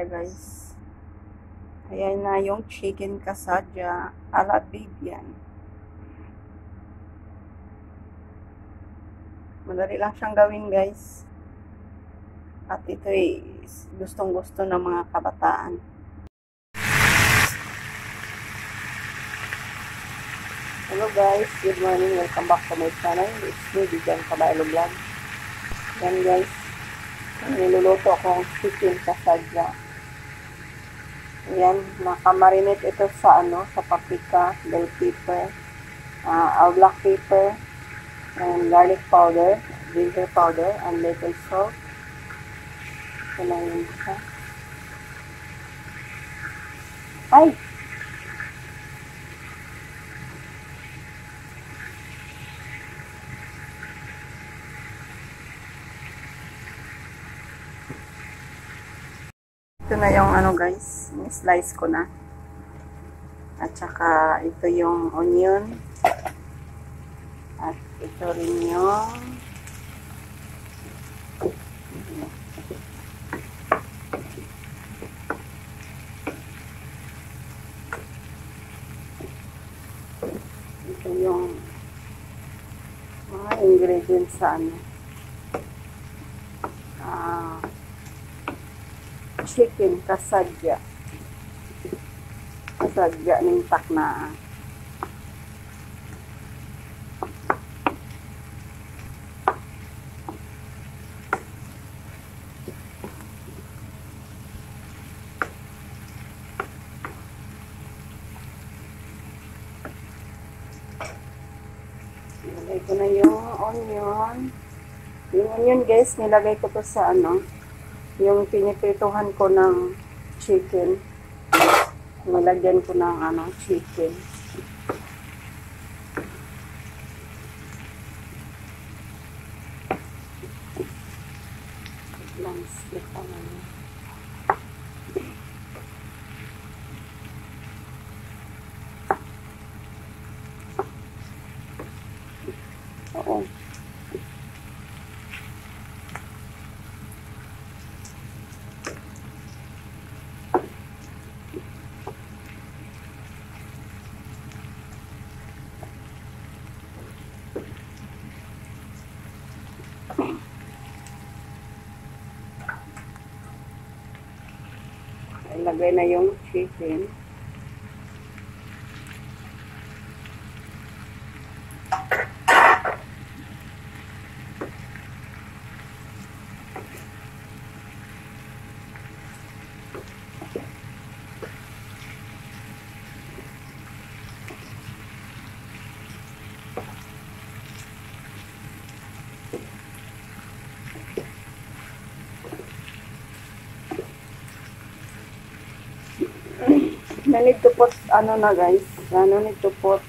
guys. Ayan na yung chicken kasadyah ala vivian. Madali lang siyang gawin guys. At ito ay gustong gusto ng mga kabataan. Hello guys, good morning. Welcome back to my channel. It's me, Vivian Vlog. Yan guys. Niluluto akong chicken kasadyah. Ayan, nakamarinate ito sa sa paprika, bell pepper, black pepper, and garlic powder, ginger powder, and little salt. Ito na yun siya. Ay! Ito na yung guys, slice ko na. At saka ito yung onion. At ito rin yung mga ingredients sa chicken kasadyah. Kasadyah ng takna. Nilagay ko na yung onion. Yung onion guys, nilagay ko to sa yung piniprituhan ko ng chicken. Nilagyan ko ng chicken. Lang split ang Oo. Ilagay na yung chicken. I need to put na guys, no need to put,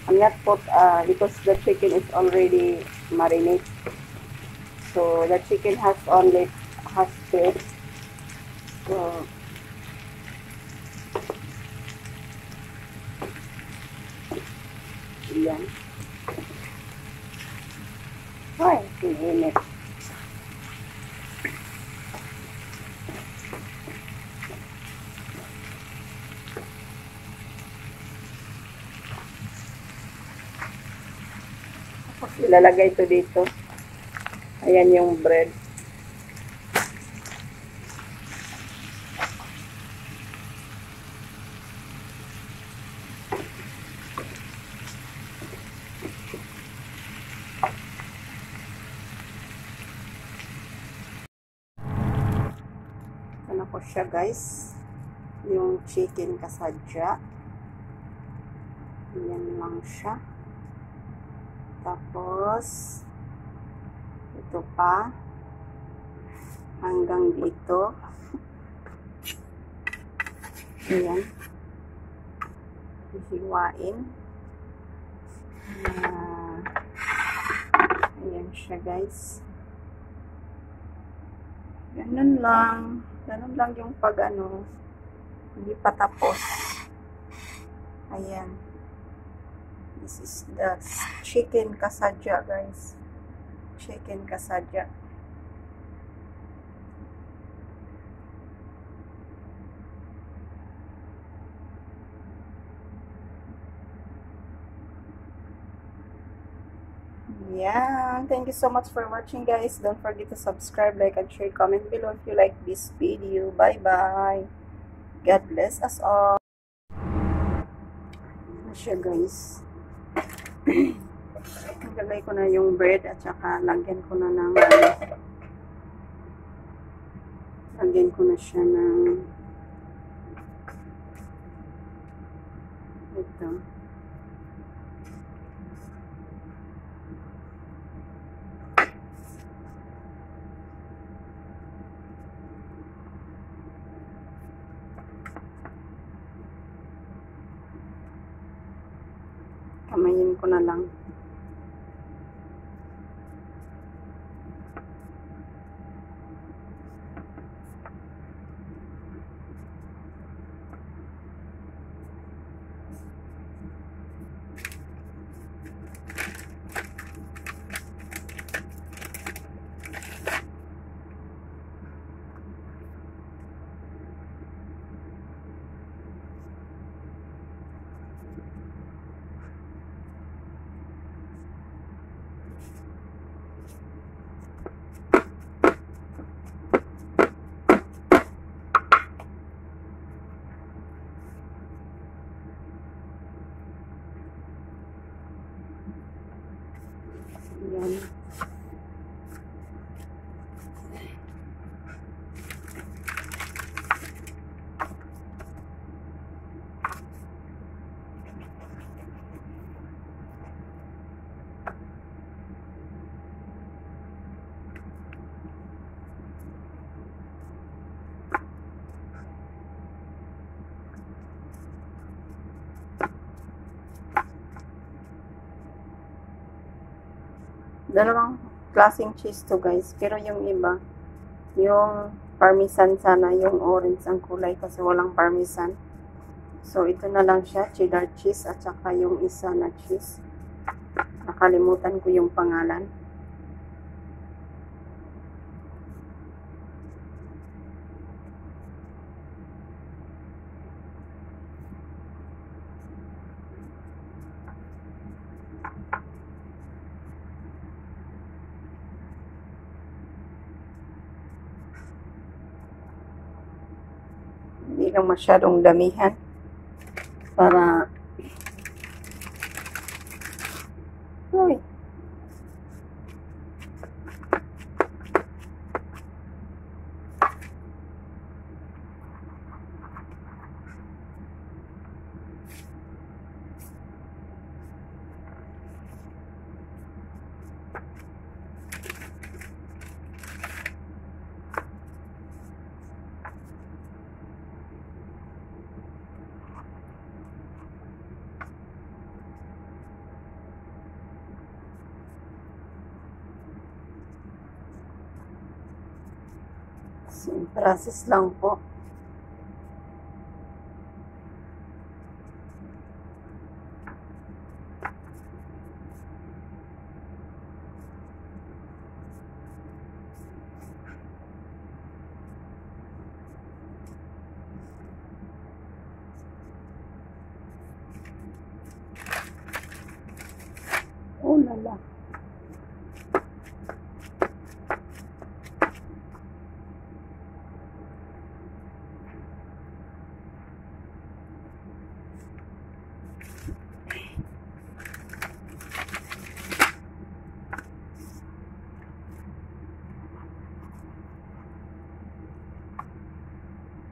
I'm not put because the chicken is already marinated, so the chicken has fish, so yan. Ay, init. Ilalagay ito dito. Ayan yung bread. Ano ko siya guys? Yung chicken kasadyah. Ayan lang siya. Tapos, ito pa, hanggang dito. Ayan. Hihiwain. Ayan siya guys. Ganun lang. Ganun lang yung pag hindi pa tapos. Ayan. This is the chicken kasadyah guys. Chicken kasadyah. Yeah, thank you so much for watching, guys. Don't forget to subscribe, like, and share, comment below if you like this video. Bye-bye. God bless us all. Ano siya, guys? Nilagay ko na yung bread at saka lagyan ko na ng lagyan ko na siya ng ito. Kamayin ko na lang. Yan. Dalawang klaseng cheese to, guys. Pero yung iba, yung parmesan sana, yung orange ang kulay kasi walang parmesan. So, ito na lang siya, cheddar cheese at saka yung isa na cheese. Nakalimutan ko yung pangalan. Hindi lang masyadong damihan para uy, process lang po. Oh lala.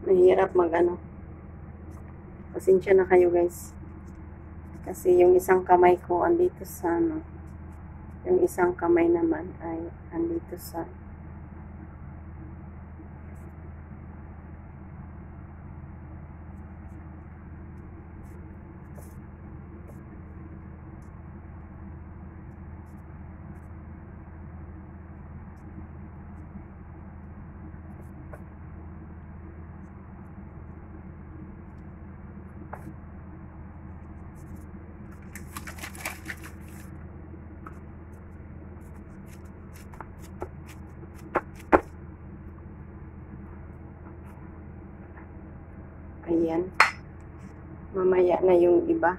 Mahirap mag-ano. Pasensya na kayo, guys. Kasi yung isang kamay ko andito sa ano. Yung isang kamay naman ay andito sa ayan. Mamaya na yung iba.